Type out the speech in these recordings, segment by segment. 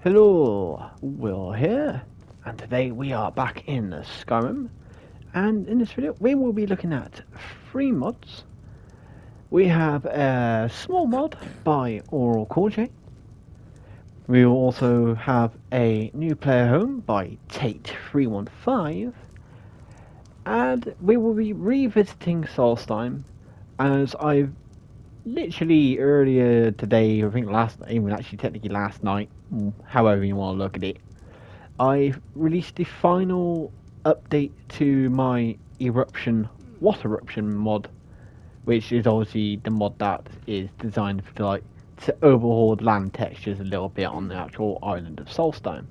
Hello, Will here, and today we are back in Skyrim, and in this video we will be looking at 3 mods. We have a small mod by Aurllcooljay. We will also have a new player home by Tate315, and we will be revisiting Solstheim, as I've literally earlier today, I think technically last night, however you want to look at it, I released the final update to my Eruption mod, which is obviously the mod that is designed for to overhaul land textures a little bit on the actual island of Solstheim.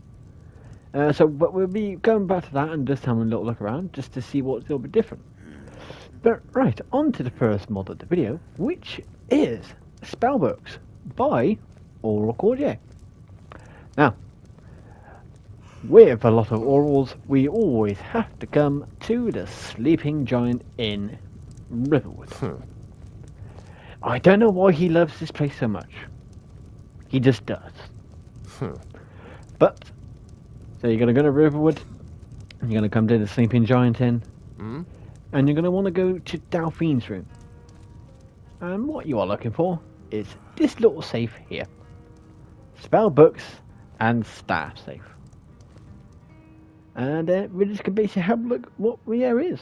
But we'll be going back to that and just having a little look around just to see what's a little bit different. But right, on to the first mod of the video, which is Spellbooks by Aurllcooljay. Now, with a lot of Aurals, we always have to come to the sleeping giant in Riverwood. I don't know why he loves this place so much. He just does. But, so you're going to go to Riverwood, and you're going to come to the sleeping giant inn, and you're going to want to go to Delphine's room. And what you are looking for is this little safe here. Spellbooks and staff safe. And we're just going to basically have a look what there is.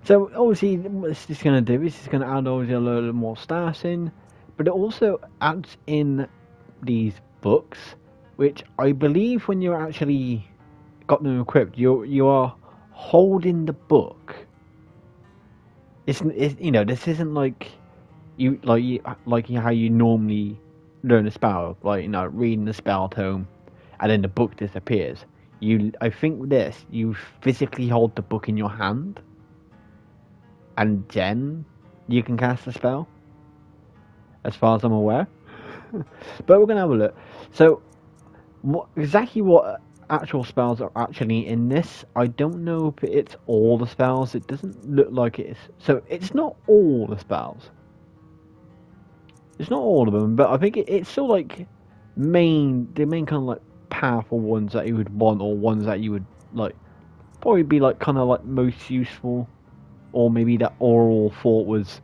So obviously what this is going to do is it's going to add obviously a little more staffs in. But it also adds in these books, which I believe when you're actually got them equipped, you are holding the book. It's this isn't like how you normally learn a spell, reading the spell tome and then the book disappears. I think with this you physically hold the book in your hand and then you can cast the spell, as far as I'm aware. But we're gonna have a look. So what actual spells are actually in this, I don't know if it's all the spells. It doesn't look like it is. So it's not all the spells. It's not all of them, but I think it's still the main kind of powerful ones that you would want, or ones that you would probably be most useful, or maybe that Auril thought was,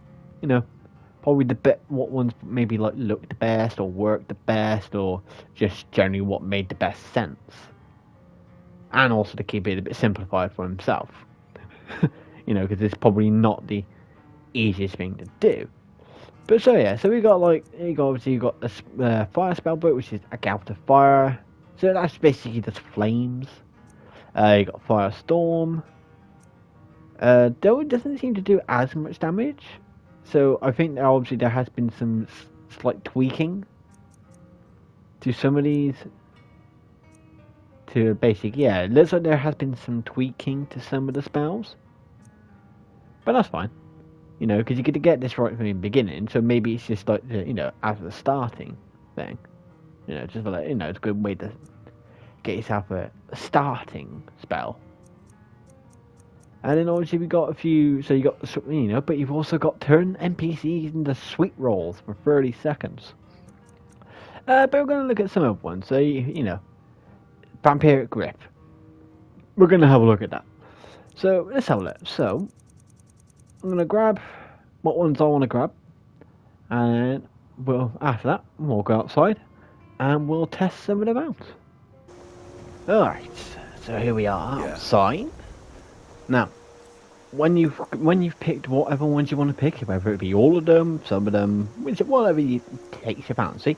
probably what ones maybe look the best or work the best, or just generally what made the best sense. And also to keep it a bit simplified for himself. Because it's probably not the easiest thing to do. But so yeah, so we got you got a fire spell book, which is a gout of fire. So that's basically just flames. You got Firestorm. Though it doesn't seem to do as much damage. So I think obviously there has been some slight tweaking to some of these. To it looks like there has been some tweaking to some of the spells, but that's fine, because you get to get this right from the beginning. So maybe it's just as the starting thing, just it's a good way to get yourself a starting spell. And then obviously we got a few. So you got but you've also got turn NPCs into sweet rolls for 30 seconds. But we're going to look at some other ones. So Vampiric Grip. We're going to have a look at that. So let's have a look. So I'm going to grab what ones I want to grab, and after that we'll go outside and we'll test some of them out. Alright, so here we are outside. Now, when you've picked whatever ones you want to pick, whether it be all of them, some of them, whatever takes your fancy,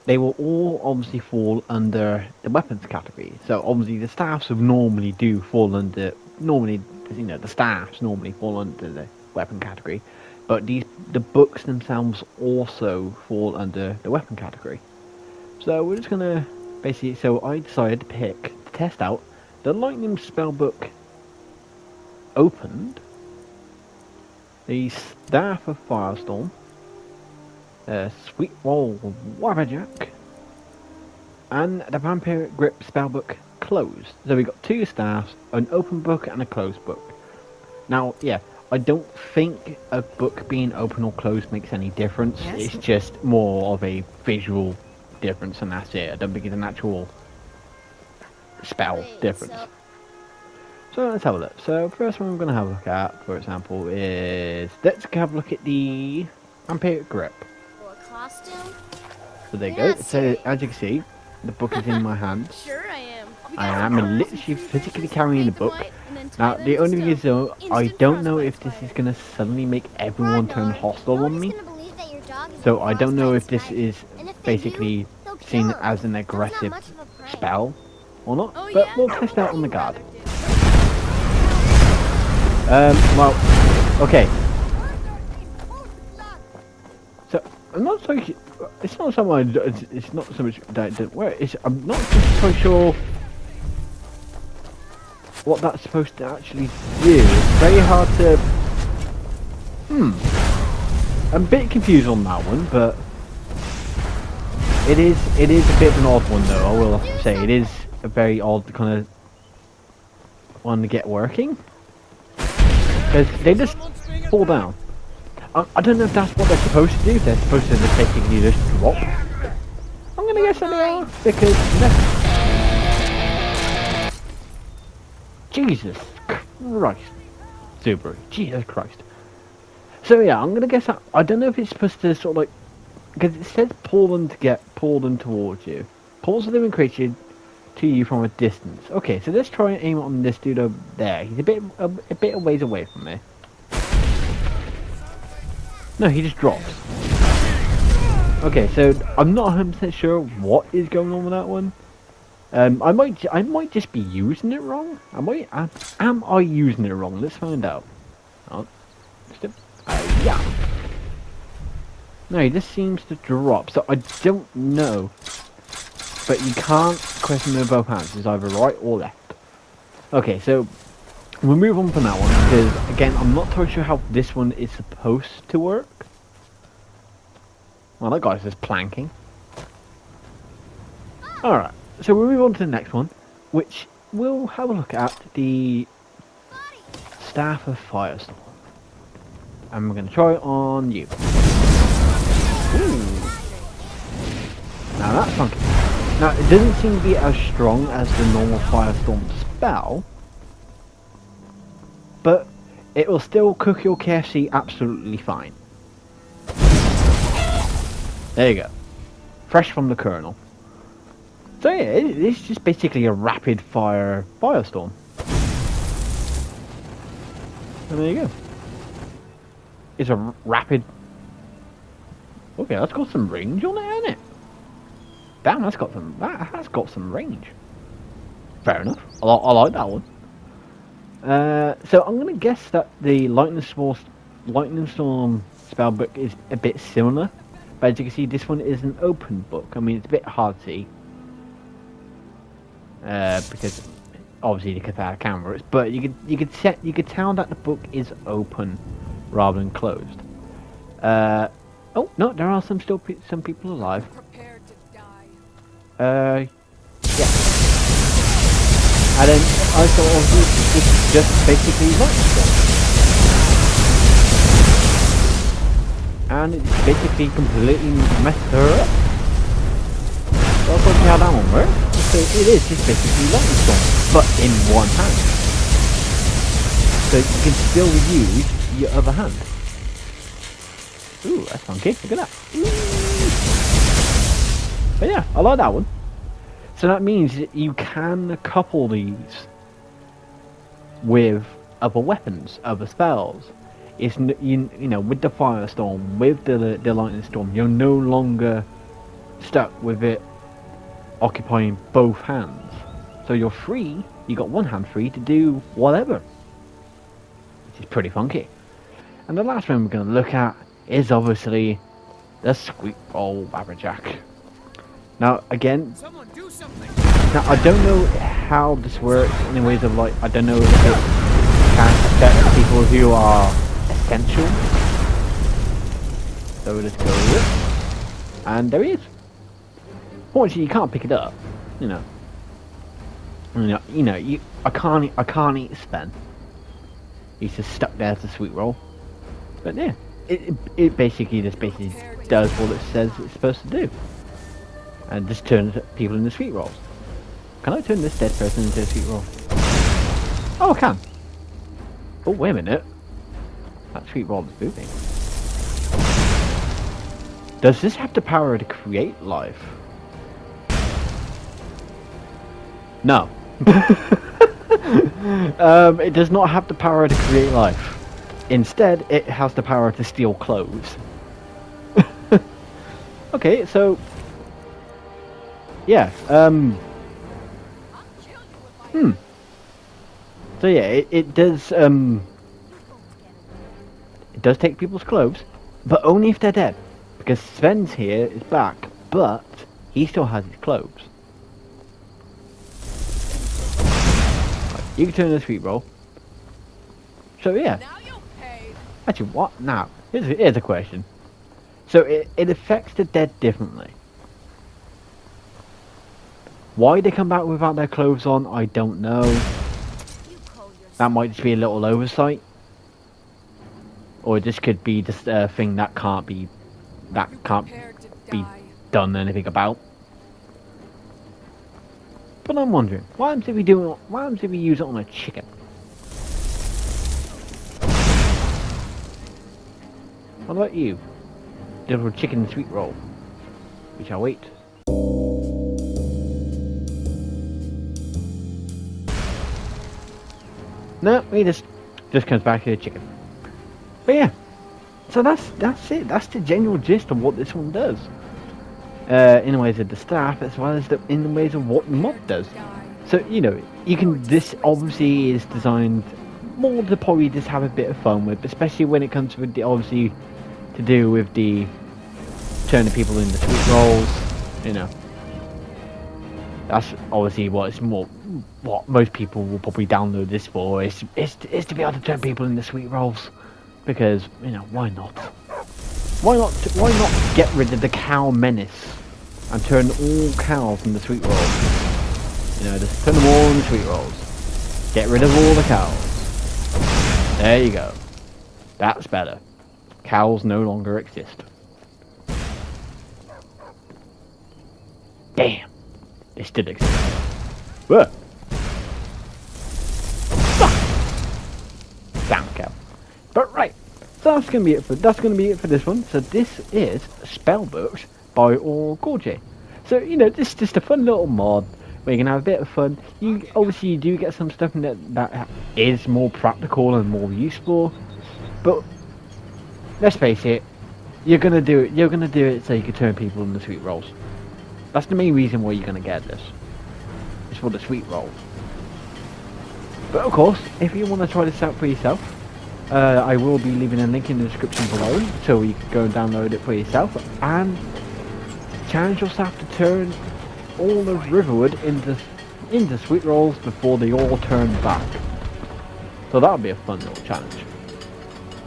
they will all obviously fall under the weapons category. So obviously the staffs normally do fall under, the staffs normally fall under the weapon category, but the books themselves also fall under the weapon category. So we're just gonna I decided to test out the Lightning Spellbook opened, the Staff of Firestorm, Sweet Roll Waterjack, and the Vampiric Grip Spellbook closed. So we got 2 staffs, an open book and a closed book. Now, I don't think a book being open or closed makes any difference. Yes. It's just more of a visual difference, and that's it. I don't think it's an actual spell difference. So let's have a look. So first one we're going to have a look at, for example, is let's have a look at the Vampiric Grip. Or costume? So there you go. So as you can see, the book is in my hand. Sure I am. I am literally physically carrying the book. Now the only thing is though, I don't know if this is going to suddenly make everyone turn hostile on me. So I don't know if this is basically seen as an aggressive spell or not, but we'll test out on the guard. Well, okay. So I'm not so. It's not so much. It's not so much that it didn't work. I'm not so sure what that's supposed to actually do. It's very hard to. I'm a bit confused on that one, but it is a bit of an odd one though. I will have to say it is a very odd kind of one to get working. Because they just fall down. I don't know if that's what they're supposed to do. They're supposed to just basically just drop. I'm gonna guess that they are because Jesus Christ, Subaru, Jesus Christ. So yeah, I'm gonna guess that. I don't know if it's supposed to sort of like because it says pull them towards you. Pulls the living creature to you from a distance. Okay, so let's try and aim on this dude over there. He's a bit a ways away from me. No, he just drops. Okay, so I'm not 100% sure what is going on with that one. I might just be using it wrong. Am I using it wrong? Let's find out. Oh, yeah. No, he just seems to drop. So I don't know. But you can't question with both hands. It's either right or left. Okay, so we'll move on from that one because again, I'm not totally sure how this one is supposed to work. Well, that guy's just planking. All right, so we'll move on to the next one, which we'll have a look at the Staff of Firestorm, and we're going to try it on you. Ooh. Now that's funky. Now, it doesn't seem to be as strong as the normal Firestorm spell, but it will still cook your KFC absolutely fine. There you go. Fresh from the kernel. So yeah, it's just basically a rapid fire Firestorm. And there you go. It's a rapid... Okay, that's got some range on it, hasn't it? Damn, that has got some range. Fair enough. I like that one. So I'm gonna guess that the Lightning Storm spellbook is a bit similar, but as you can see, this one is an open book. I mean, it's a bit hard to see because obviously the Cathar camera is, but you could tell that the book is open rather than closed. Oh no, there are some people alive. Yeah. And then I thought this is just basically Lightning Storm. And it's basically completely messed her up. So I'll talk you how that one works. So it is just basically Lightning Storm, but in one hand. So you can still use your other hand. Ooh, that's funky. Look at that. But yeah, I like that one. So that means that you can couple these with other weapons, other spells. It's you know, with the Firestorm, with the Lightning Storm, you're no longer stuck with it occupying both hands. So you're free. You got one hand free to do whatever, which is pretty funky. And the last one we're going to look at is obviously the Sweet Roll Waberjack. Now again, now I don't know how this works in the ways of like, I don't know if it can affect people who are essential. So let's go with it. And there he is. Fortunately, you can't pick it up. I can't eat Sven. He's just stuck there to Sweet Roll. But yeah, it basically just does what it says it's supposed to do. and just turns people into sweet rolls. Can I turn this dead person into a sweet roll? Oh, I can. Oh, wait a minute. That sweet roll is moving. Does this have the power to create life? No. It does not have the power to create life. Instead, it has the power to steal clothes. Okay, so... yeah, So yeah, it does, it does take people's clothes, but only if they're dead. Because Sven's here is back, but he still has his clothes. Right, you can turn the sweet roll. So yeah. Actually, what now? Here's a question. So it affects the dead differently. Why they come back without their clothes on, I don't know. That might just be a little oversight. Or this could be just a thing that can't be done anything about. But I'm wondering, what happens if we use it on a chicken? What about you? Little chicken sweet roll. We shall wait. No, he just comes back to the chicken. But yeah, so that's it. That's the general gist of what this one does. In the ways of the staff, as well as in the ways of what the mod does. So you know, you can. This obviously is designed more to probably just have a bit of fun with, especially when it comes with the obviously to do with the turning people into sweet rolls. You know, that's obviously what most people will probably download this for. Is to be able to turn people into sweet rolls, because you know, why not? Why not get rid of the cow menace and turn all cows into sweet rolls? You know, just turn them all into sweet rolls. Get rid of all the cows. There you go. That's better. Cows no longer exist. Damn. They still exist. Whoa. Damn cow. But right. So that's gonna be it for this one. So this is Spellbooks by Aurllcooljay. So you know, this is just a fun little mod where you can have a bit of fun. You do get some stuff in that is more practical and more useful. But let's face it, you're gonna do it so you can turn people into sweet rolls. That's the main reason why you're gonna get this. It's for the sweet rolls. But of course, if you want to try this out for yourself, I will be leaving a link in the description below, so you can go and download it for yourself and challenge yourself to turn all of Riverwood into sweet rolls before they all turn back. So that'll be a fun little challenge.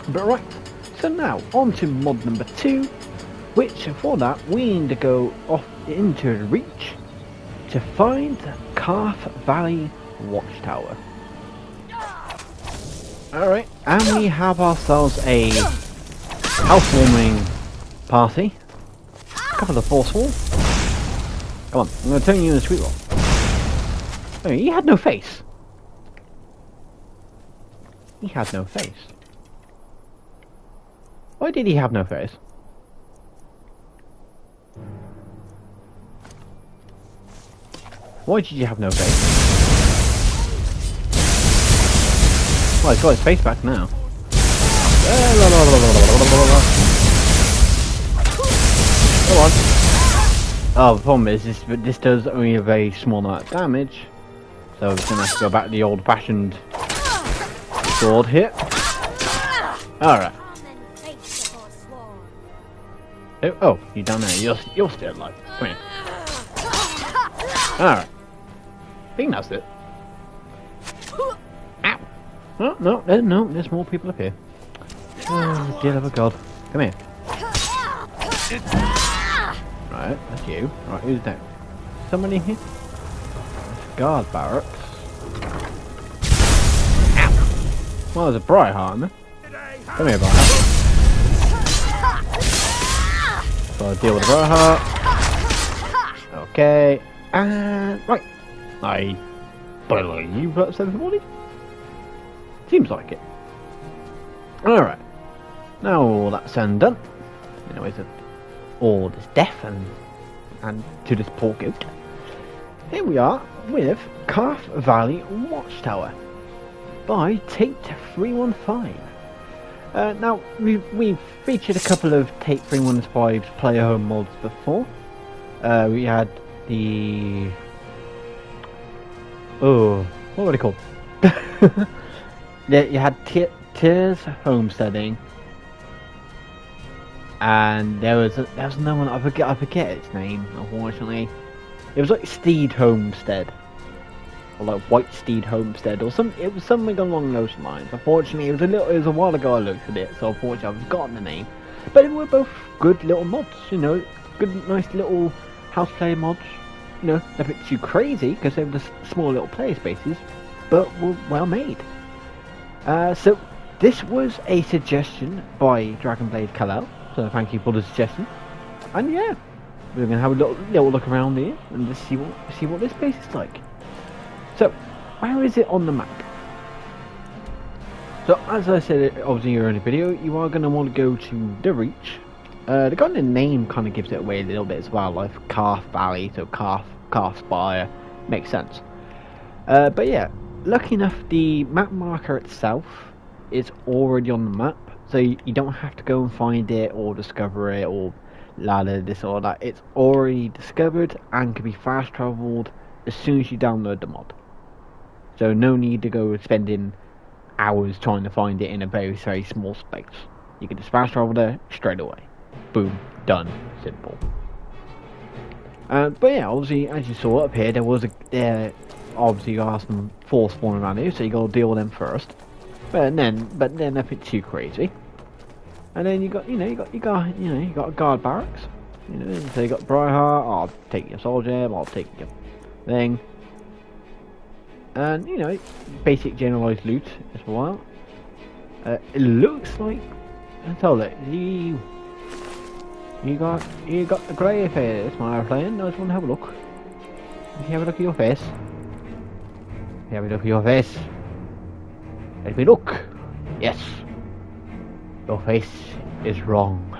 But right, so now on to mod number 2, which for that we need to go off into Reach to find Karth Valley Watchtower. Alright, and we have ourselves a housewarming party. A couple of force walls. Come on, I'm going to turn you into a sweet roll. Oh, he had no face. He had no face. Why did he have no face? Why did you have no face? Well, he's got his face back now. Come on. Oh, the problem is this does only a very small amount of damage. So we're gonna have to go back to the old-fashioned sword hit. Alright. Oh, you down there. You're still alive. Come here. Alright. I think that's it. Ow. Oh, no, there's more people up here. Oh, dear love of God. Come here. Right, that's you. Right, who's next? Somebody here? Guard barracks. Ow. Well, there's a Briarheart in there. Come here, Briarheart. So I'll deal with the Briarheart. Okay, and right. I believe that's everybody. Seems like it. Alright. Now all that's said and done. Anyways, all this death and to this poor goat. Here we are with Karth Valley Watchtower by Tate 315. Now we've featured a couple of Tate 315's player home mods before. We had the what were they called? Yeah, you had Tears Homesteading, and there was no one. I forget its name. Unfortunately, it was like Steed Homestead, or like White Steed Homestead, or some. It was something along those lines. Unfortunately, it was a while ago I looked at it, so unfortunately I've forgotten the name. But they were both good little mods, you know, good, nice little house player mods. You know, a bit too crazy because they were just small little player spaces, but were well made. So this was a suggestion by Dragonblade Kal-El, so thank you for the suggestion. And yeah, we're gonna have a little look around here and just see what this place is like. So, where is it on the map? So as I said, obviously in the video, you are gonna want to go to the Reach. The kind of name kind of gives it away a little bit as well, like Karth Valley, so Karth Spire, makes sense. But yeah, lucky enough, the map marker itself is already on the map, so you don't have to go and find it or discover it or ladder this or that. It's already discovered and can be fast travelled as soon as you download the mod. So no need to go spending hours trying to find it in a very, very small space. You can just fast travel there straight away. Boom, done, simple. But yeah, obviously, as you saw up here, there was obviously you got some force spawning around here, so you got to deal with them first. But then nothing too crazy. And then you got a guard barracks. You know, so you got Briarheart. I'll take your soldier. I'll take your thing. And you know, basic generalized loot as well. It looks like, I told it, you got the grey face, my friend. I just want to have a look. If you have a look at your face. Have a look at your face. Let me look. Yes. Your face is wrong.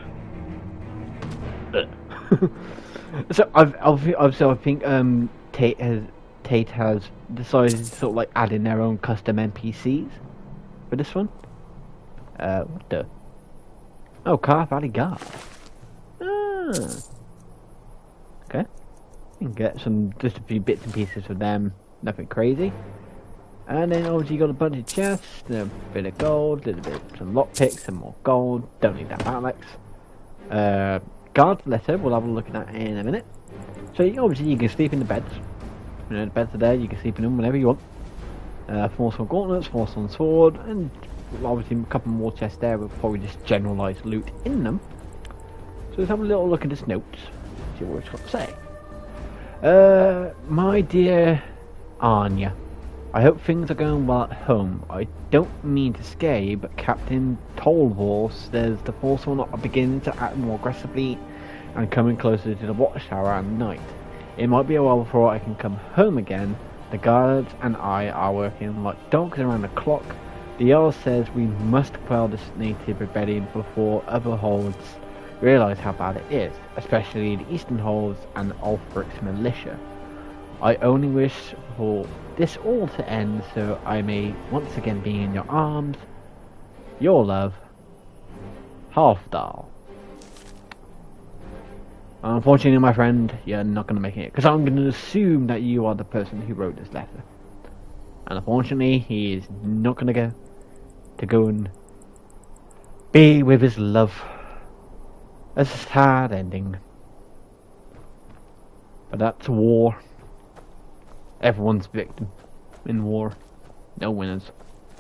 So I think Tate has decided to sort of like add in their own custom NPCs for this one. What the? Oh, Karth Valley Guard. Okay. You can get just a few bits and pieces of them. Nothing crazy. And then obviously you got a bunch of chests, a bit of gold, some lockpicks, some more gold. Don't need that battle axe. Guard letter, we'll have a look at that in a minute. So obviously you can sleep in the beds. You know, the beds are there, you can sleep in them whenever you want. Force on gauntlets, force on sword, and obviously a couple more chests there with probably just generalised loot in them. So let's have a little look at this notes, see what it's got to say. My dear Anya, I hope things are going well at home. I don't mean to scare you, but Captain Tolvor says the force will not begin to act more aggressively and coming closer to the watchtower at night. It might be a while before I can come home again. The guards and I are working like dogs around the clock. The Earl says we must quell this native rebellion before other holds realise how bad it is, especially the eastern holds and Ulfric's militia. I only wish for this all to end so I may once again be in your arms. Your love, Halfdal. Unfortunately, my friend, you're not going to make it, because I'm going to assume that you are the person who wrote this letter. And unfortunately, he is not going to go and be with his love. It's a sad ending. But that's war. Everyone's victim in war. No winners,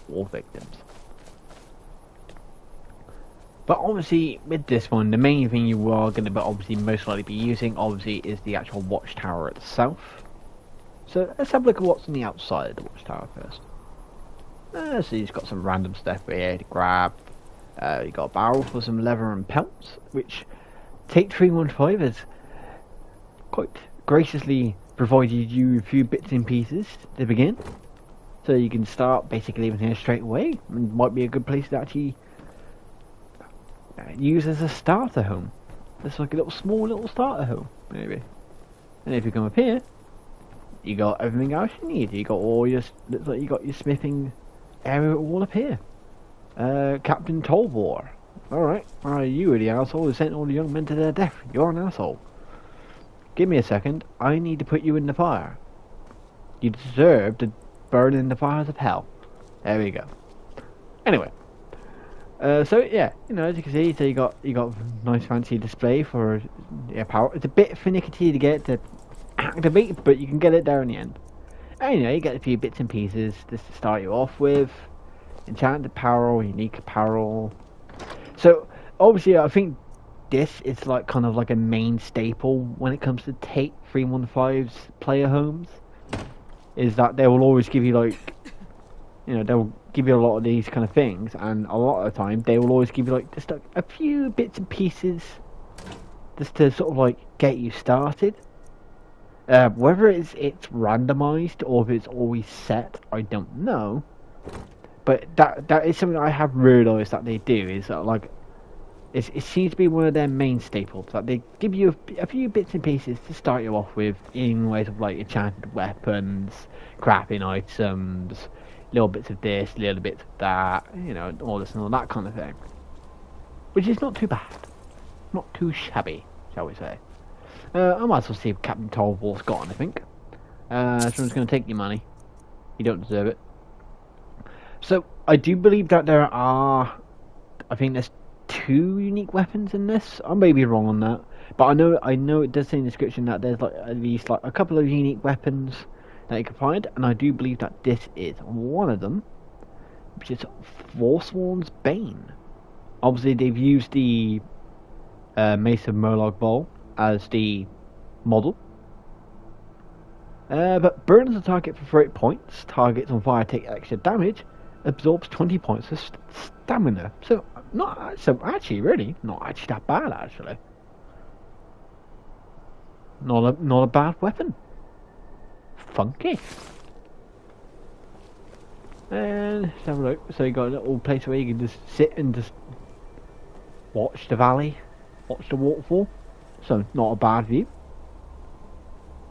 all victims. But obviously, with this one, the main thing you are going to obviously most likely be using, obviously, is the actual watchtower itself. So let's have a look at what's on the outside of the watchtower first. So you've got some random stuff here to grab. You got a barrel for some leather and pelts, which Tate 315 is graciously provided you a few bits and pieces to begin. So you can start basically living here straight away. It might be a good place to actually use as a starter home. It's like a small little starter home, maybe. And if you come up here, you got everything else you need. You got all your, looks like you got your smithing area all up here. Captain Tolvor. Alright, you are the asshole who sent all the young men to their death. You're an asshole. Give me a second. I need to put you in the fire. You deserve to burn in the fires of hell. There we go. Anyway. So yeah, as you can see, so you got a nice fancy display for your power. It's a bit finicky to get to activate, but you can get it there in the end. And you get a few bits and pieces just to start you off with. Enchanted apparel, unique apparel. So obviously, I think this is like kind of like a main staple when it comes to Tate 315's player homes. Is that they will always give you like, they'll give you a lot of these kind of things, and a lot of the time they will always give you like just a few bits and pieces just to sort of like get you started. Whether it's randomized or if it's always set, I don't know. But that is something I have realised that they do, is that like it seems to be one of their main staples, that they give you a few bits and pieces to start you off with in ways of like enchanted weapons, crafting items, little bits of this, little bits of that, all this and all that kind of thing. Which is not too bad. Not too shabby, shall we say. I might as well see if Captain Tolvor's got anything. So I'm just going to take your money. You don't deserve it. So, I do believe that there are, I think there's 2 unique weapons in this. I may be wrong on that. But I know it does say in the description that there's like at least like a couple of unique weapons that you can find. And I do believe that this is one of them, which is Forsworn's Bane. Obviously, they've used the Mace of Murloc Bowl as the model. But burns the target for 30 points. Targets on fire take extra damage. Absorbs 20 points of stamina. So actually not actually that bad actually. Not a bad weapon. Funky. And let's have a look. So you got a little place where you can just sit and just watch the valley, watch the waterfall. So not a bad view.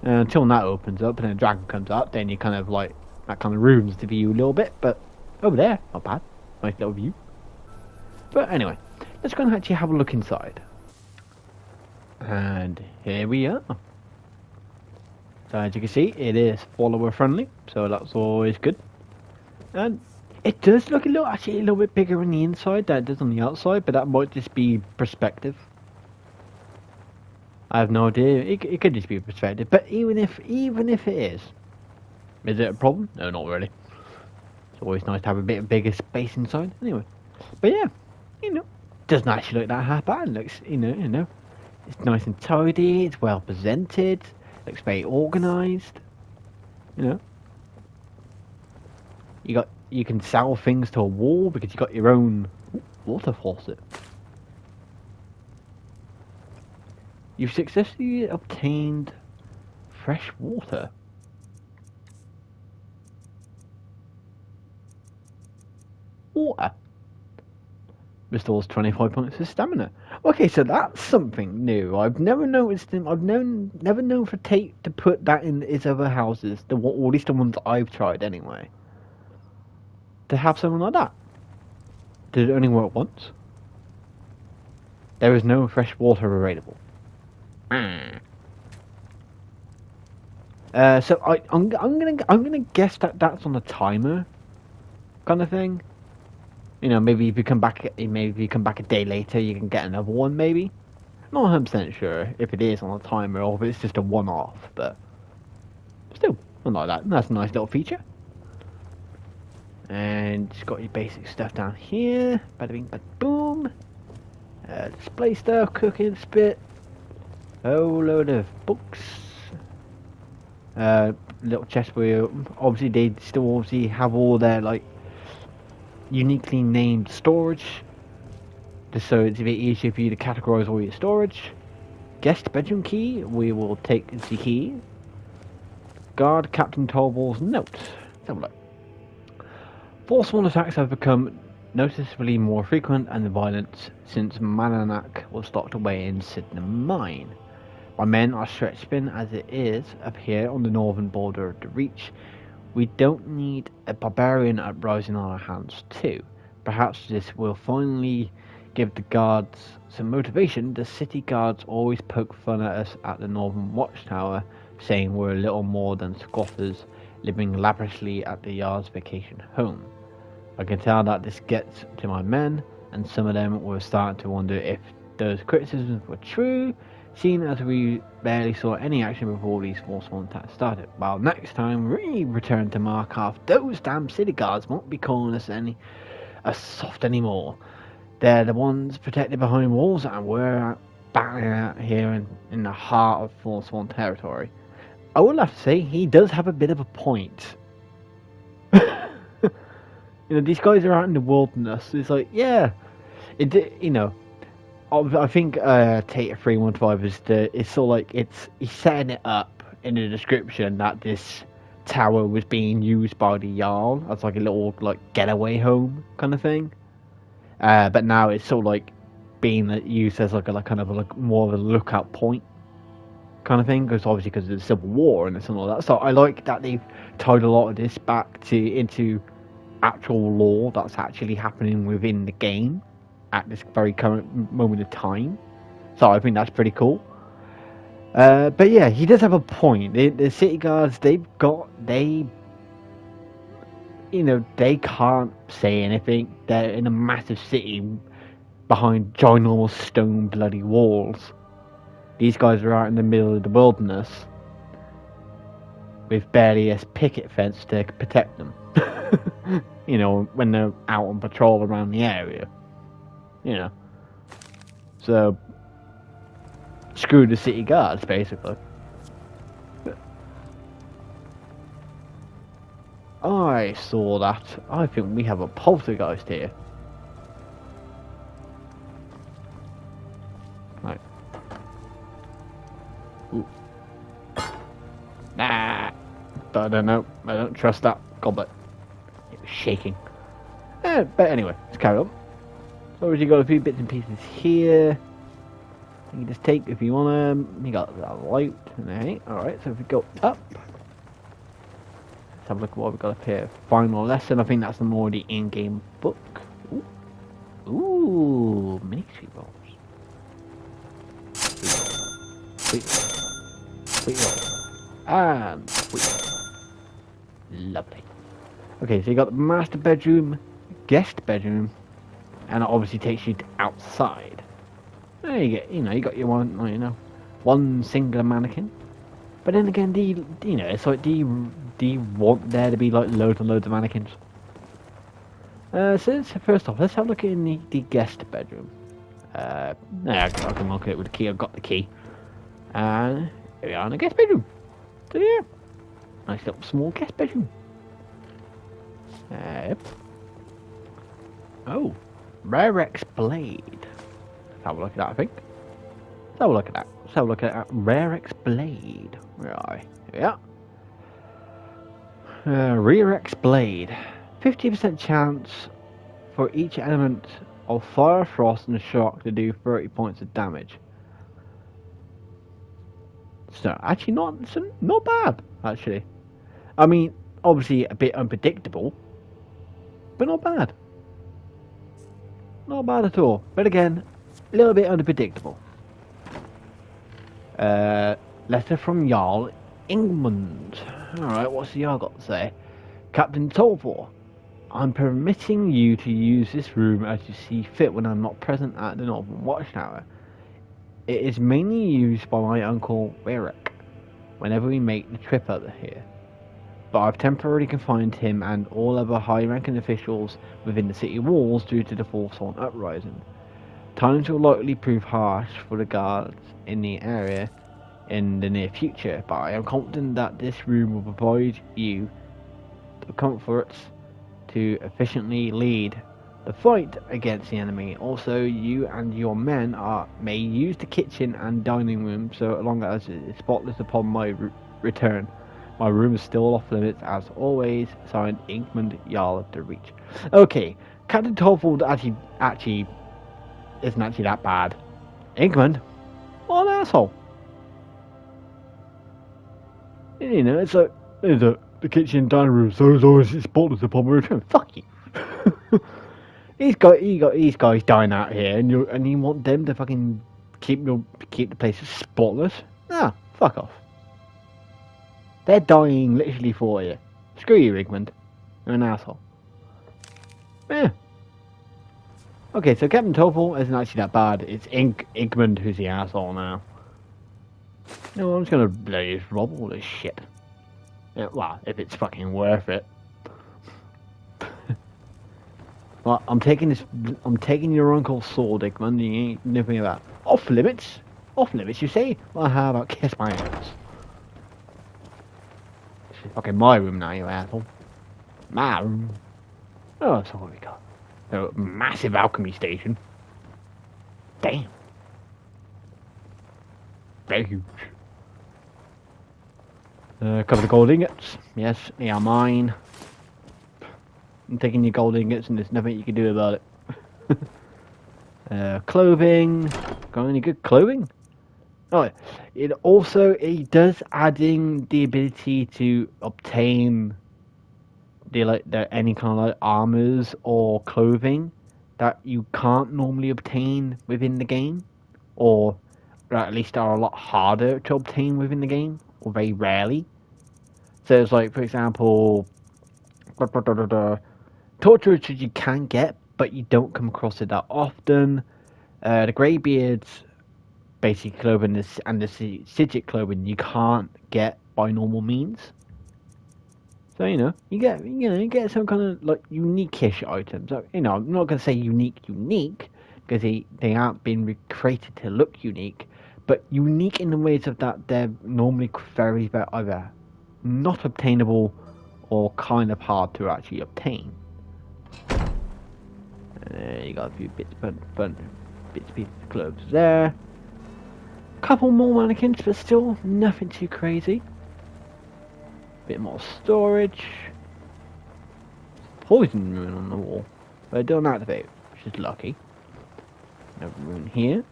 Until that opens up and then a dragon comes up, then you kind of like that kind of ruins the view a little bit. But over there, not bad. Nice little view. But anyway, let's go and actually have a look inside. And here we are. So as you can see, it is follower friendly, so that's always good. And it does look actually a little bit bigger on the inside than it does on the outside, but that might just be perspective. I have no idea. It could just be perspective, but even if it is it a problem? No, not really. It's always nice to have a bit of bigger space inside. Anyway, but yeah, doesn't actually look that half bad. It looks, it's nice and tidy. It's well presented. Looks very organised. You can sell things to a wall because you got your own water faucet. You've successfully obtained fresh water. Water restores 25 points of stamina. Okay, so that's something new. I've never noticed him. Never known for Tate to put that in his other houses. Or at least the ones I've tried anyway. To have something like that. Did it only work once? There is no fresh water available. So I'm gonna guess that that's on a timer, kind of thing. Maybe if you come back, a day later, you can get another one. Maybe. Not 100% sure if it is on a timer or if it's just a one-off, but still, I like that. That's a nice little feature. And it's got your basic stuff down here. Bada bing, bada boom. Display stuff, cooking spit. Whole load of books. Little chest where obviously they still have all their like uniquely named storage, just so it's a bit easier for you to categorize all your storage. guest bedroom key. We will take the key. Guard Captain Torval's note. Let's have a look. Forsworn attacks have become noticeably more frequent and violent since Mananak was locked away in Sydenham Mine. My men are stretched thin as it is up here on the northern border of the Reach. We don't need a barbarian uprising on our hands too. Perhaps this will finally give the guards some motivation. The city guards always poke fun at us at the northern watchtower, saying we're little more than squatters living lavishly at the Yard's vacation home. I can tell that this gets to my men, and some of them were starting to wonder if those criticisms were true, seeing as we barely saw any action before these Forsworn attacks started. Well, next time we return to Markarth, those damn city guards won't be calling us soft anymore. They're the ones protected behind walls, and we're battling out here in the heart of Forsworn territory. I would have to say, he does have a bit of a point. These guys are out in the wilderness. It's like, yeah, I think Tater 315 is sort of like he's setting it up in the description that this tower was being used by the Jarl as like a little like getaway home kind of thing. But now it's sort of like being used as like more of a lookout point kind of thing, because obviously because of the Civil War and all that. So I like that they've tied a lot of this back into actual lore that's actually happening within the game at this very current moment of time. So I think that's pretty cool. But yeah, he does have a point. The city guards, they can't say anything. They're in a massive city behind ginormous stone bloody walls. These guys are out in the middle of the wilderness with barely a picket fence to protect them. When they're out on patrol around the area. So screw the city guards, basically. But I saw that. I think we have a poltergeist here. Right. Ooh. Nah. But I don't know. I don't trust that goblet. It was shaking. But anyway, let's carry on. So you got a few bits and pieces here. You can just take if you want them. You got that light and everything. Alright, so if we go up, let's have a look at what we've got up here. Final lesson. I think that's the more the in-game book. Ooh, mini sweet rolls. Sweet rolls. And sweet. Lovely. Okay, so you got the master bedroom, guest bedroom, and it obviously takes you outside. There you get, you got your one singular mannequin. But then again, it's like, do you want there to be like loads and loads of mannequins? So first off, let's have a look in the guest bedroom. I can look at it with the key. I've got the key. And here we are in the guest bedroom. So yeah, nice little small guest bedroom. Oh, Rarex blade. Let's have a look at that, I think. Let's have a look at that. Let's have a look at that Rarex blade. Where are we? Here we are. Rarex blade. 50% chance for each element of fire, frost, and shock to do 30 points of damage. So actually not bad. Actually, I mean, obviously a bit unpredictable, but not bad. Not bad at all. But again, a little bit unpredictable. Letter from Jarl England. Alright, what's the Jarl got to say? Captain Torval, I'm permitting you to use this room as you see fit when I'm not present at the Northern Watchtower. It is mainly used by my uncle Vampiric whenever we make the trip over here. But I've temporarily confined him and all other high-ranking officials within the city walls due to the Forsworn uprising. Times will likely prove harsh for the guards in the area in the near future, but I am confident that this room will provide you the comforts to efficiently lead The fight against the enemy. Also, you and your men may use the kitchen and dining room so long as it is spotless upon my return. My room is still off limits as always. Signed, Inkman, Jarl of the Reach. Okay, Captain Torvald actually isn't actually that bad. Inkman? What an asshole. You know, it's like, the kitchen and dining room so long as it's spotless upon my return. Fuck you. These guys dying out here, and you want them to fucking keep the place spotless? Ah, fuck off. They're dying literally for you. Screw you, Igmund. You're an asshole. Yeah. Okay, so Captain Toffel isn't actually that bad. It's Igmund who's the asshole now. No, I'm just gonna bloody rob all this shit. Yeah, well, if it's fucking worth it. Well, I'm taking your uncle's sword, Igmund. You ain't nothing about off limits. Off limits, you say? Well, how about kiss my ass? This is fucking my room now, you asshole. My room. Oh, that's what we got. A massive alchemy station. Damn. Very huge. A couple of gold ingots. Yes, they are mine. I'm taking your gold ingots and there's nothing you can do about it. Clothing. Got any good clothing? Oh, it does adding the ability to obtain any kind of like armors or clothing that you can't normally obtain within the game, or at least are a lot harder to obtain within the game, or very rarely. So it's like, for example, torturers you can get, but you don't come across it that often. The Greybeard's basic clothing and the Sigil clothing you can't get by normal means. So you get some kind of like unique-ish items. So, I'm not gonna say unique, because they aren't being created to look unique, but unique in the ways of that they're normally very either not obtainable or kind of hard to actually obtain. You got a few bits pieces of clothes there. Couple more mannequins, but still nothing too crazy. Bit more storage. Poison rune on the wall, but it don't activate, which is lucky. Another rune here.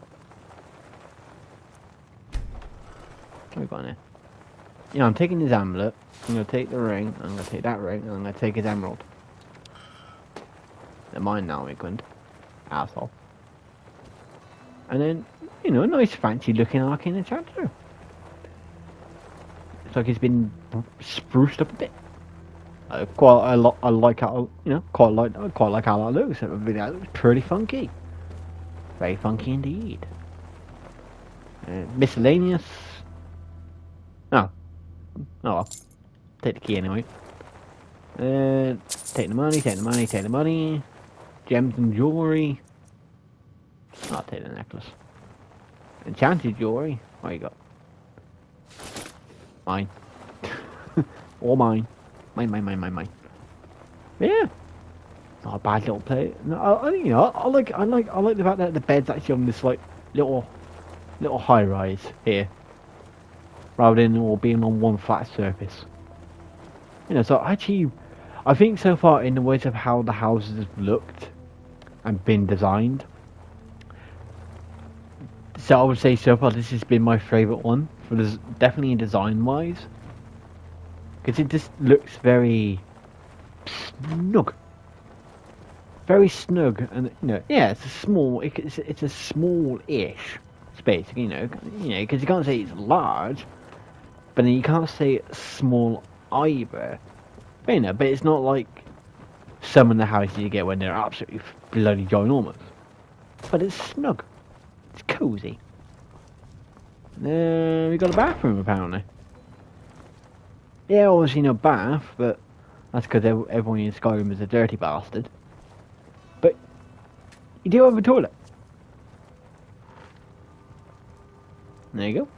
What have we got in here? I'm taking his amulet. I'm gonna take the ring. I'm gonna take that ring, and I'm gonna take his emerald. They're mine now, Igmund. Asshole. And then, a nice fancy looking Arcane Chapter. It's like it's been spruced up a bit. I like how quite like how that looks. That looks pretty funky. Very funky indeed. Miscellaneous. Oh well. Take the key anyway. Take the money. Gems and jewelry. I'll take the necklace. Enchanted jewelry. What you got? Mine. All mine. Mine. Yeah. Not a bad little play. No, I like the fact that the bed's actually on this like little high rise here, rather than all being on one flat surface. So actually, I think so far in the ways of how the houses have looked and been designed. So I would say so far this has been my favourite one, for this, definitely design wise, because it just looks very snug, and yeah, it's a small-ish space, because you can't say it's large, but then you can't say it's small either. But it's not like some of the houses you get when they're absolutely bloody ginormous. But it's snug. It's cozy. We got a bathroom apparently. Yeah, obviously no bath, but that's because everyone in Skyrim is a dirty bastard. But you do have a toilet. There you go.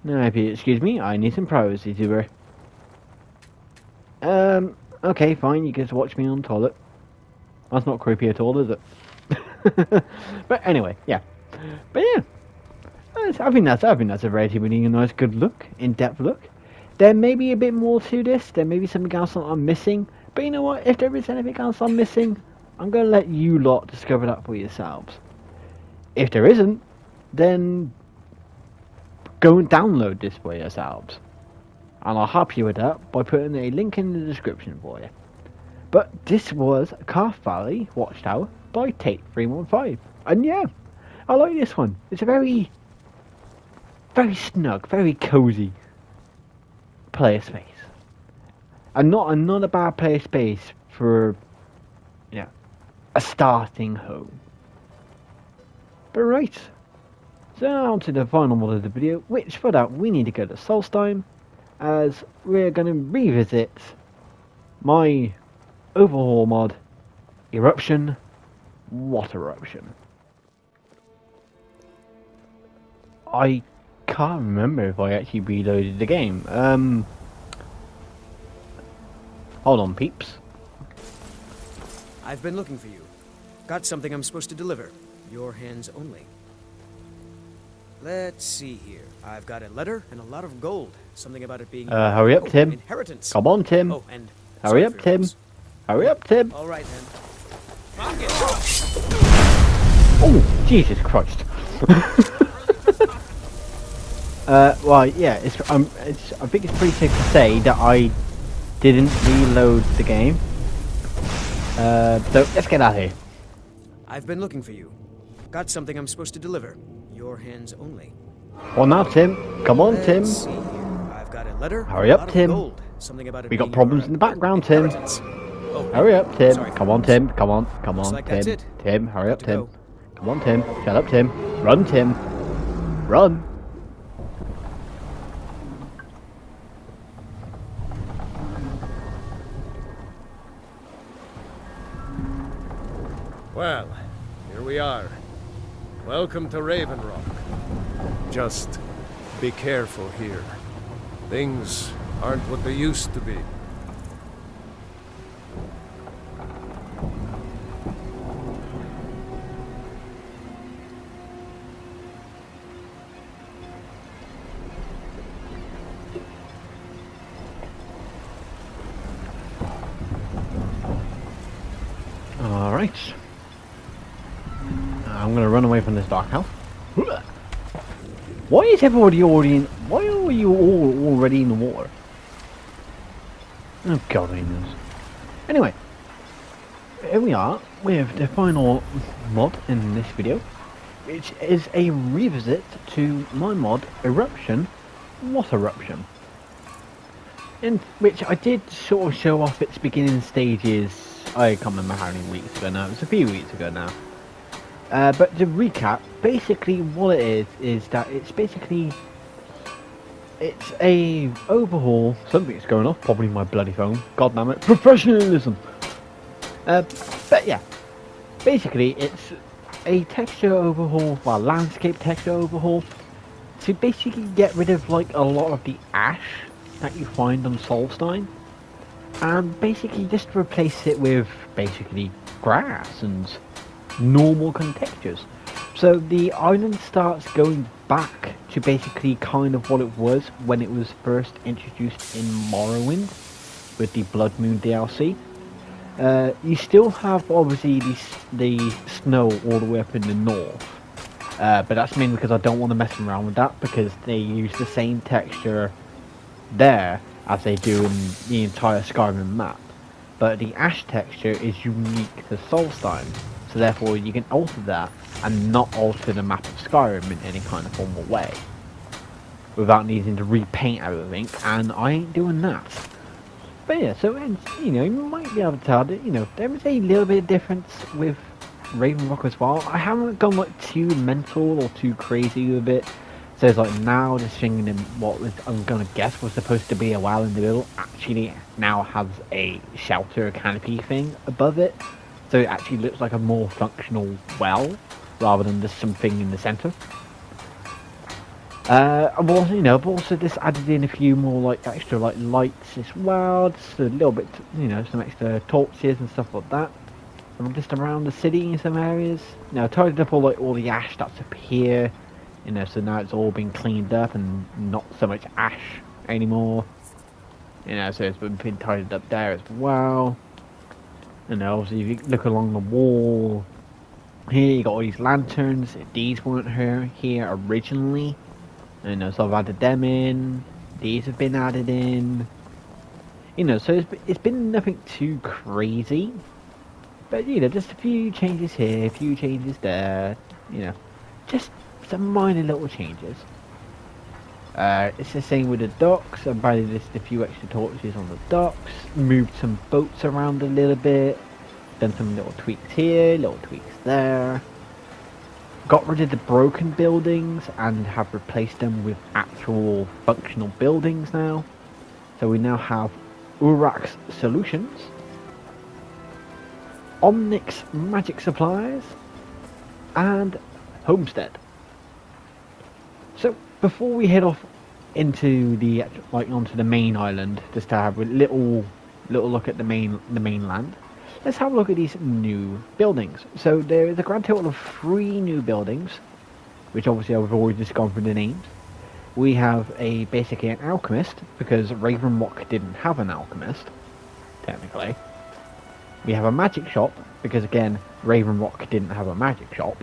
Now, if you excuse me, I need some privacy, Zuber. Okay, fine, you can just watch me on the toilet. That's not creepy at all, is it? But anyway, yeah. But yeah, I think that's a relatively nice, good look, in-depth look. There may be a bit more to this. There may be something else that I'm missing. But you know what? If there is anything else I'm missing, I'm gonna let you lot discover that for yourselves. If there isn't, then go and download this for yourselves. And I'll help you with that by putting a link in the description for you. But this was Karth Valley Watchtower by Tate315. And yeah, I like this one. It's a very snug, very cozy player space. And not a bad player space for, you know, a starting home. But right, so now on to the final mod of the video, which for that we need to go to Solstheim, as we're going to revisit my overhaul mod, Eruption, What Eruption. I can't remember if I actually reloaded the game. Hold on, peeps. I've been looking for you. Got something I'm supposed to deliver. Your hands only. Let's see here. I've got a letter and a lot of gold. Something about it being... hurry up, Tim. Inheritance. Come on, Tim. Oh, and... Hurry up, Tim. Hurry up, Tim. All right, then. Oh, Jesus Christ. Well, yeah, I think it's pretty safe to say that I didn't reload the game. So let's get out of here. I've been looking for you. Got something I'm supposed to deliver. Your hands only. Well, now, Tim. Come on, Tim. Let's see here. I've got a letter. Hurry up, Tim. Gold. Something about it We got being problems in the background, Tim. Oh, Hurry up, Tim. sorry. Come on, Tim. Come on, like that's Tim. it. Tim, hurry up, to Tim. go. Come on, Tim. Shut up, Tim. Run, Tim. Run. Well, here we are. Welcome to Raven Rock. Just be careful here. Things aren't what they used to be. Alright. I'm gonna run away from this dark house. Why is everybody already in... Why are you all already in the water? Oh god, I knows. Anyway. Here we are with the final mod in this video, which is a revisit to my mod, Eruption, What Eruption? In which I did sort of show off its beginning stages, I can't remember how many weeks ago now, it was a few weeks ago now. But to recap, basically what it is that it's a overhaul. Something's going off, probably my bloody phone. God damn it, professionalism. But yeah, basically it's a texture overhaul, well, landscape texture overhaul, to basically get rid of like a lot of the ash that you find on Solstheim, and basically just replace it with basically grass and normal kind of textures. So the island starts going back to basically kind of what it was when it was first introduced in Morrowind with the Blood Moon DLC. You still have obviously the snow all the way up in the north, but that's mainly because I don't want to mess around with that, because they use the same texture there as they do in the entire Skyrim map. But the ash texture is unique to Solstheim, so therefore you can alter that and not alter the map of Skyrim in any kind of formal way without needing to repaint everything, and I ain't doing that. But yeah, so it's, you know, you might be able to tell that, you know, there is a little bit of difference with Raven Rock as well. I haven't gone like too mental or too crazy with it. So it's like now this thing in what was, I'm gonna guess, was supposed to be a well in the middle, actually now has a shelter canopy thing above it. So it actually looks like a more functional well rather than just something in the center. I've also, you know, I've also just added in a few more like extra like lights as well, just a little bit, you know, some extra torches and stuff like that them just around the city in some areas. Now, tidied up all the ash that's up here. You know, so now it's all been cleaned up and not so much ash anymore. You know, so it's been tidied up there as well. And obviously, if you look along the wall here, you got all these lanterns. These weren't here originally. You know, so I've added them in. These have been added in. You know, so it's been nothing too crazy. But, you know, just a few changes here, a few changes there. You know, just some minor little changes. It's the same with the docks. I've added just a few extra torches on the docks. Moved some boats around a little bit. Done some little tweaks here, little tweaks there. Got rid of the broken buildings and have replaced them with actual functional buildings now. So we now have Aurllcooljay Solutions, Omnics Magic Supplies, and Homestead. So before we head off into the onto the main island, just to have a little look at the mainland, let's have a look at these new buildings. So there is a grand total of 3 new buildings, which obviously I've already just gone through the names. We have basically an alchemist, because Raven Rock didn't have an alchemist, technically. We have a magic shop, because again, Raven Rock didn't have a magic shop.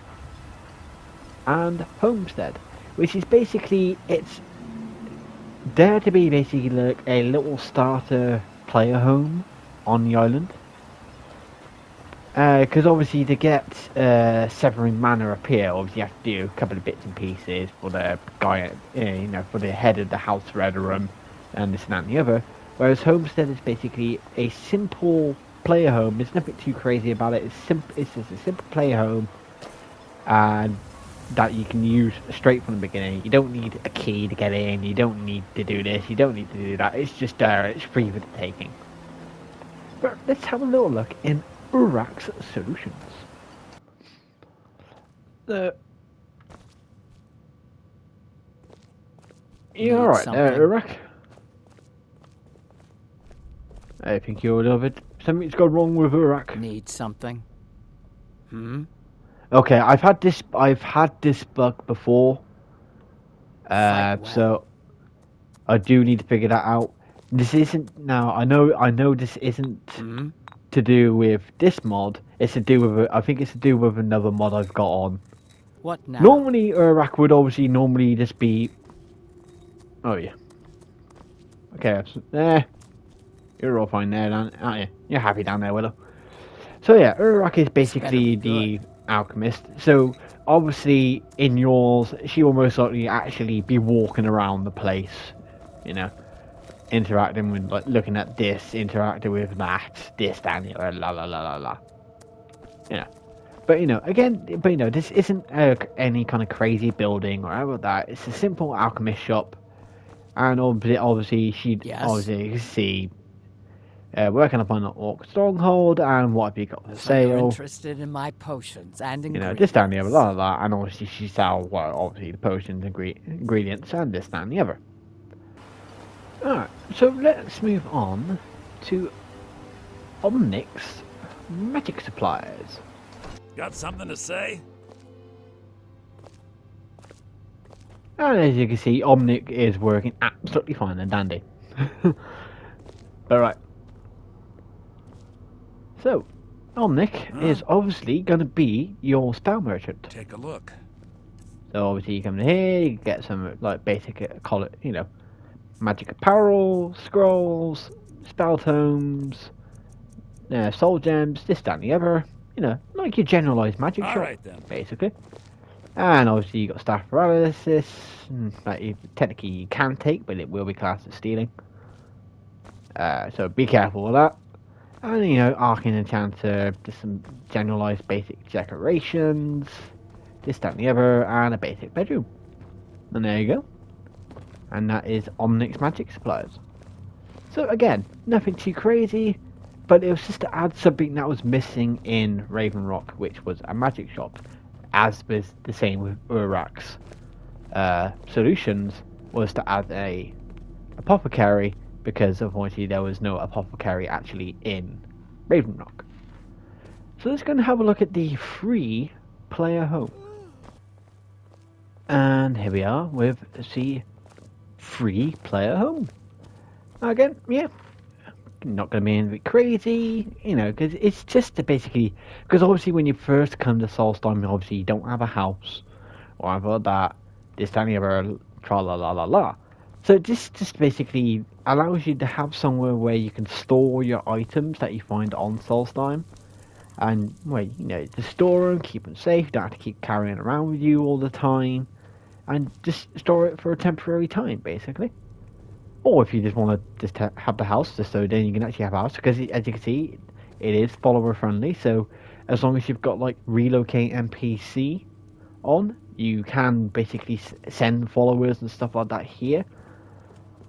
And Homestead, which is basically, it's there to be basically like a little starter player home on the island. Because obviously to get Severing Manor up here, obviously you have to do a couple of bits and pieces for the guy, you know, for the head of the House Redderum and this and that and the other. Whereas Homestead is basically a simple player home. There's nothing too crazy about it. It's just a simple player home, and that you can use straight from the beginning. You don't need a key to get in. You don't need to do this. You don't need to do that. It's just there. It's free for the taking. But let's have a little look in Aurllcooljay Solutions. You alright there, Urrak? I think you're a little bit... Something's gone wrong with Urrak. Need something? Okay, I've had this bug before. So I do need to figure that out. This isn't... Now, I know this isn't... to do with this mod. It's to do with I think it's to do with another mod I've got on. What now? Normally Urrak would obviously just be... Oh yeah. Okay, you're all fine there, aren't you? You're happy down there, Willow. So yeah, Urrak is basically the alchemist. So obviously in yours, she will most likely actually be walking around the place, you know, interacting with, like, looking at this, interacting with that, this, that, and the other, la la la la la. You know, but you know, this isn't any kind of crazy building or anything like that. It's a simple alchemist shop, and obviously you can see working upon an orc stronghold, and what have you got for sale? You're interested in my potions and ingredients. You know, this, that, and the other, la la la, and obviously she sells, well, obviously the potions, ingredients, and this, that, and the other. Alright, so let's move on to Omnics Magic Supplies. Got something to say? And as you can see, Omnic is working absolutely fine and dandy. Alright. So, Omnic is obviously going to be your spell merchant. Take a look. So obviously you come in here, you get some like basic, you know, magic apparel, scrolls, spell tomes, soul gems, this, that, and the other. You know, like your generalized magic shop, right, then. basically. And obviously you got staff paralysis, that technically you can take, but it will be classed as stealing. So be careful with that. And you know, arcane enchanter, just some generalized basic decorations, this, that, and the other, and a basic bedroom. And there you go. And that is Omnics Magic Supplies. So again, nothing too crazy, but it was just to add something that was missing in Raven Rock, which was a magic shop, as was the same with Aurllcooljay's Solutions, was to add a apothecary, because obviously there was no apothecary actually in Raven Rock. So let's go and have a look at the free player home. And here we are with the free player home. Again, yeah, not going to be anything crazy, you know, because it's just to basically, because obviously when you first come to Solstheim, obviously you don't have a house, or whatever that, this, that, and the other, tra la la la la. So this just basically allows you to have somewhere where you can store your items that you find on Solstheim. And, well, you know, to store them, keep them safe, you don't have to keep carrying around with you all the time. And just store it for a temporary time, basically. Or if you just want to just have the house, just so then you can actually have a house. Because, as you can see, it is follower friendly. So, as long as you've got, like, relocate NPC on, you can basically send followers and stuff like that here.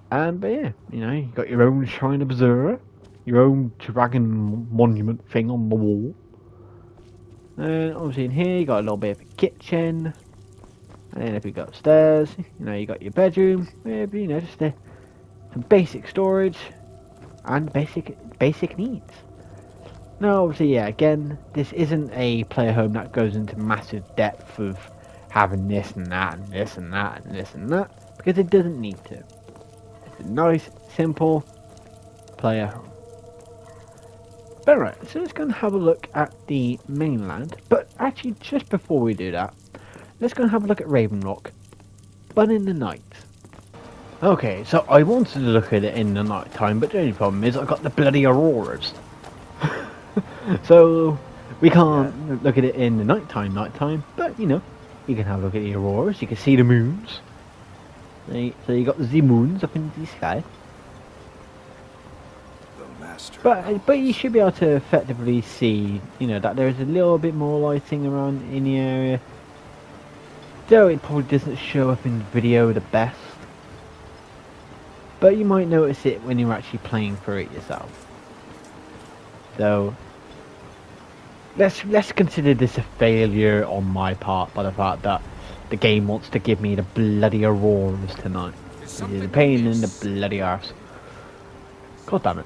But yeah, you know, you've got your own Shrine Observer. Your own dragon monument thing on the wall. And obviously in here you got a little bit of a kitchen. And then if you go upstairs, you know, you got your bedroom. Maybe, you know, just some basic storage and basic needs. Now obviously, yeah, again, this isn't a player home that goes into massive depth of having this and that and this and that and this and that, because it doesn't need to. It's a nice, simple player home. But alright, so let's go and have a look at the mainland. But actually, just before we do that, let's go and have a look at Raven Rock, but in the night. Okay, so I wanted to look at it in the night time, but the only problem is I got the bloody auroras. So we can't look at it in the night time. But you know, you can have a look at the auroras. You can see the moons. So you got the moons up in the sky. But you should be able to effectively see, you know, that there is a little bit more lighting around in the area. Though it probably doesn't show up in the video the best. But you might notice it when you're actually playing through it yourself. So let's consider this a failure on my part by the fact that the game wants to give me the bloody auroras tonight. Which is a pain in the bloody arse. God damn it.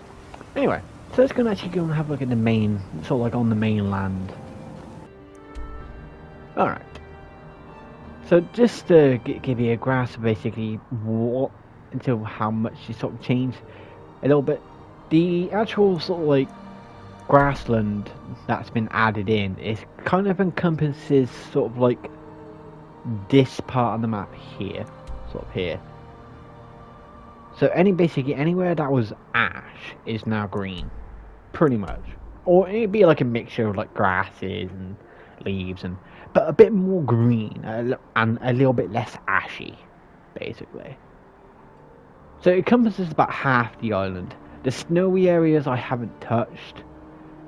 Anyway, so let's go and actually go and have a look at the main, sort of like on the mainland. Alright. So just to give you a grasp of basically what, until how much you sort of change a little bit. The actual sort of like grassland that's been added in is kind of encompasses sort of like this part of the map here, sort of here. So basically anywhere that was ash is now green, pretty much. Or it'd be like a mixture of like grasses and leaves, but a bit more green and a little bit less ashy, basically. So it encompasses about half the island. The snowy areas I haven't touched,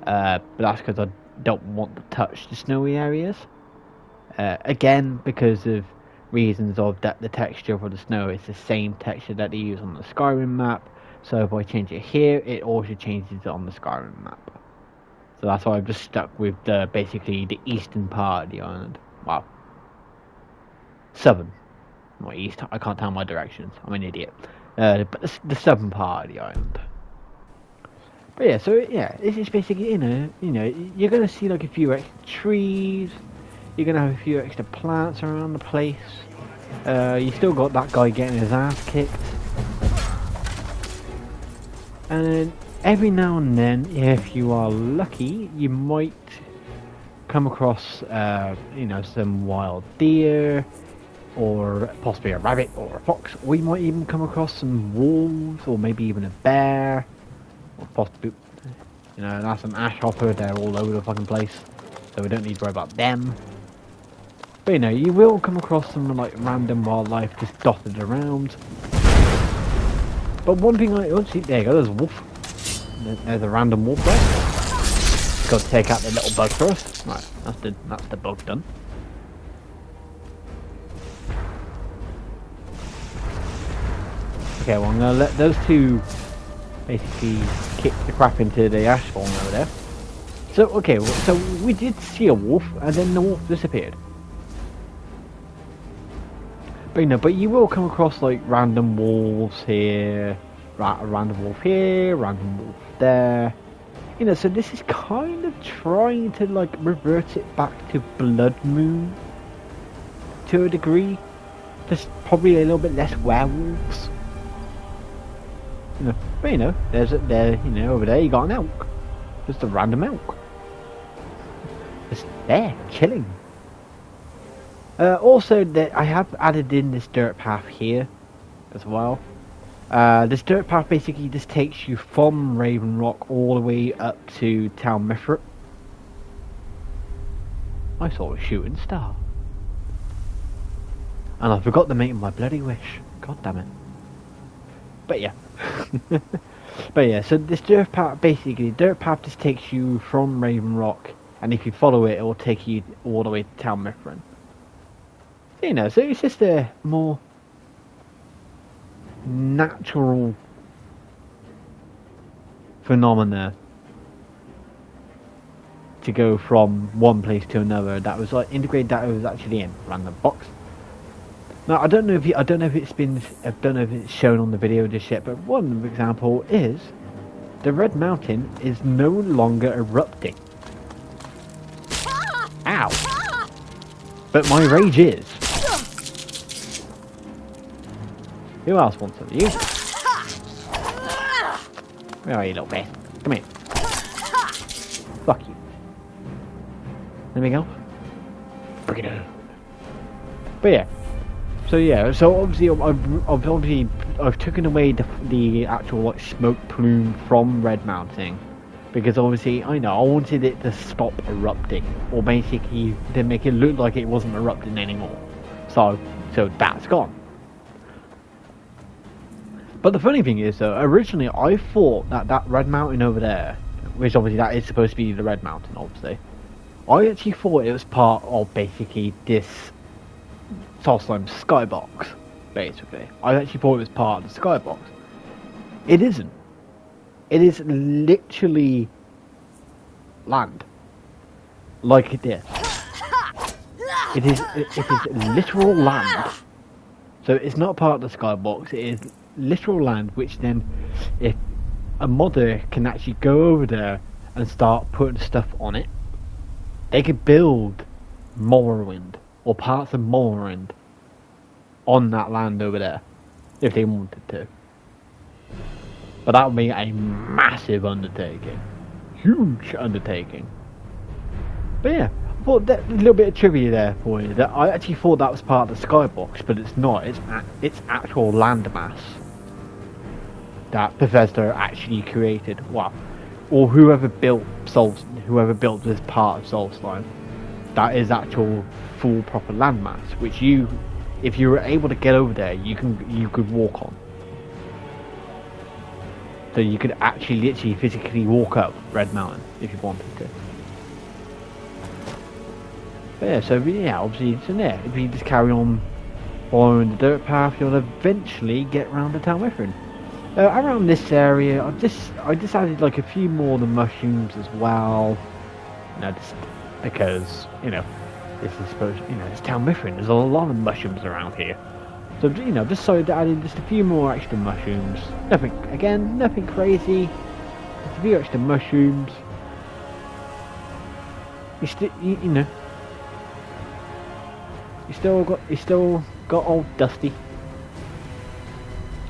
but that's because I don't want to touch the snowy areas. Again, because of reasons of that the texture for the snow is the same texture that they use on the Skyrim map. So if I change it here, it also changes it on the Skyrim map. So that's why I've just stuck with basically the eastern part of the island. Wow. Southern. Not east. I can't tell my directions. I'm an idiot. But the southern part of the island. But yeah, so yeah, this is basically, you know, you're gonna see like a few extra trees. You're gonna have a few extra plants around the place. You still got that guy getting his ass kicked. And every now and then, if you are lucky, you might come across, you know, some wild deer, or possibly a rabbit or a fox. Or you might even come across some wolves, or maybe even a bear, or possibly, you know, that's an ash hopper. They're all over the fucking place, so we don't need to worry about them. But you know, you will come across some like random wildlife just dotted around. But one thing see, there you go, there's a wolf. There's a random wolf there. Got to take out the little bug first. Right, that's the bug done. Okay, well I'm gonna let those two basically kick the crap into the ash spawn over there. So okay, so we did see a wolf, and then the wolf disappeared. But you know, but you will come across like random wolves here, random wolf here, random wolf there. You know, so this is kind of trying to like revert it back to Blood Moon to a degree. Just probably a little bit less werewolves. You know, but you know, over there you got an elk. Just a random elk. Just there, chilling. Also, I have added in this dirt path here as well. This dirt path basically just takes you from Raven Rock all the way up to Town Mithrit. I saw a shooting star. And I forgot to make my bloody wish. God damn it. But yeah. But yeah, so this dirt path just takes you from Raven Rock, and if you follow it, it will take you all the way to Town Mithrin. You know, so it's just a more natural phenomena to go from one place to another that was like integrated, that it was actually in random box. Now I don't know if it's shown on the video just yet, but one example is the Red Mountain is no longer erupting. Ow! But my rage is. Who else wants some of you? Where are you, little bear? Come here. Fuck you. Anything else? Bring it on. But yeah. So obviously I've taken away the actual like smoke plume from Red Mountain, because obviously I wanted it to stop erupting, or basically to make it look like it wasn't erupting anymore. So that's gone. But the funny thing is, though, originally I thought that Red Mountain over there, which obviously that is supposed to be the Red Mountain, obviously, I actually thought it was part of basically this Solstheim skybox, basically. I actually thought it was part of the skybox. It isn't. It is literally land. Like it is. It is literal land. So it's not part of the skybox, it is literal land, which then, if a modder can actually go over there and start putting stuff on it, they could build Morrowind, or parts of Morrowind, on that land over there, if they wanted to. But that would be a massive undertaking. Huge undertaking. But yeah, I thought that a little bit of trivia there for you, that I actually thought that was part of the skybox, but it's not. It's actual landmass that Bethesda actually created. Well, or whoever built this part of Solstheim. That is actual full proper landmass, which if you were able to get over there, you could walk on. So you could actually literally physically walk up Red Mountain if you wanted to. But yeah, so yeah, obviously, so yeah, if you just carry on following the dirt path, you'll eventually get around the Town Mithrin. Around this area, I just added like a few more of the mushrooms as well. Just because, this is supposed, it's Town Mithrin, there's a lot of mushrooms around here. So, just so to add in just a few more extra mushrooms. Nothing crazy. Just a few extra mushrooms. You still got old Dusty.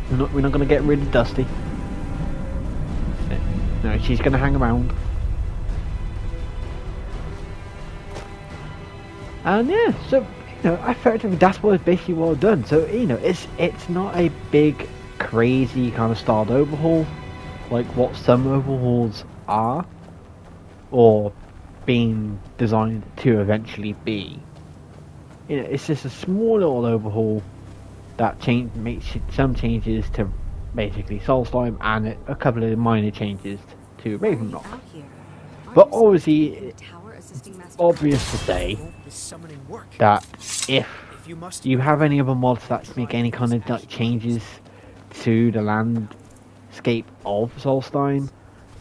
We're not gonna get rid of Dusty. No, she's gonna hang around. And yeah, so effectively that's basically what I've done. So it's not a big, crazy kind of styled overhaul like what some overhauls are, or being designed to eventually be. It's just a small little overhaul that makes some changes to basically Solstheim and a couple of minor changes to Raven Rock. But obviously, it's obvious to say that if you have any other mods that make any kind of changes to the landscape of Solstheim,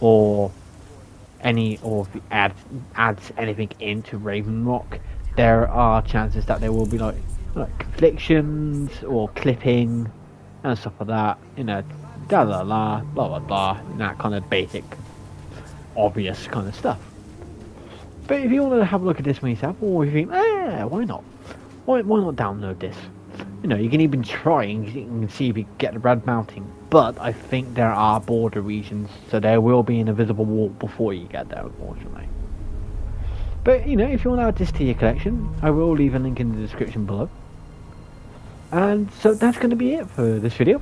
or adds anything into Raven Rock, there are chances that there will be like conflictions or clipping and stuff like that, blah blah blah, that kind of basic obvious kind of stuff. But if you want to have a look at this one yourself, or if you think, why not? Why not download this? You know, you can even try and you can see if you get the red mounting. But I think there are border regions, so there will be an invisible wall before you get there, unfortunately. But, you know, if you want to add this to your collection, I will leave a link in the description below. And so that's going to be it for this video.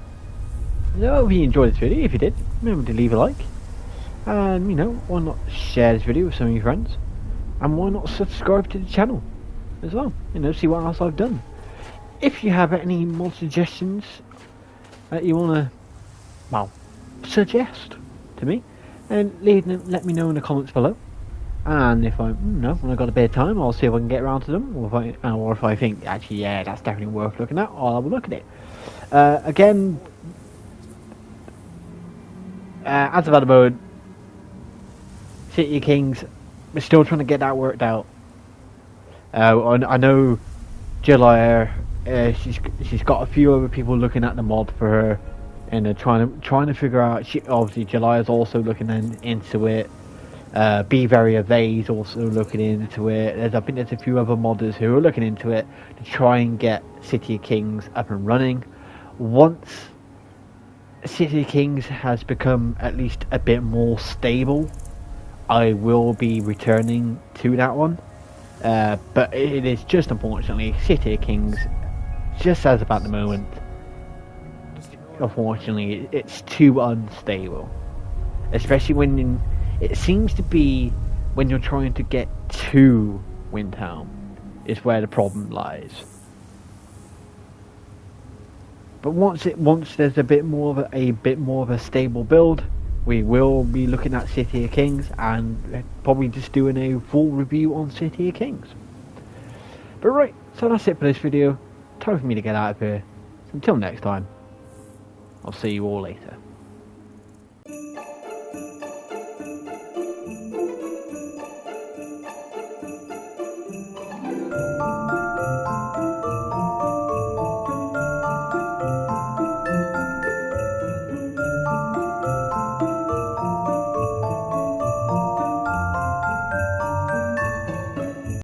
So I hope you enjoyed this video. If you did, remember to leave a like. And, you know, why not share this video with some of your friends? And why not subscribe to the channel as well? You know, see what else I've done. If you have any mod suggestions that you want to, well, suggest to me, then let me know in the comments below. And if when I've got a bit of time, I'll see if I can get around to them, or if I think actually, yeah, that's definitely worth looking at, I'll have a look at it. Again, as of at the moment, City of Kings, we're still trying to get that worked out. I know July, she's got a few other people looking at the mod for her, and they're trying to figure out. Obviously, July is also looking into it. Be Very Evade also looking into it. I think there's a few other modders who are looking into it to try and get City of Kings up and running. Once City of Kings has become at least a bit more stable, I will be returning to that one. But it is just, unfortunately, City of Kings, just as about the moment, unfortunately, it's too unstable. Especially when it seems to be when you're trying to get to Windhelm is where the problem lies. But once there's a bit more of a stable build, we will be looking at City of Kings and probably just doing a full review on City of Kings. But right, so that's it for this video. Time for me to get out of here. Until next time, I'll see you all later.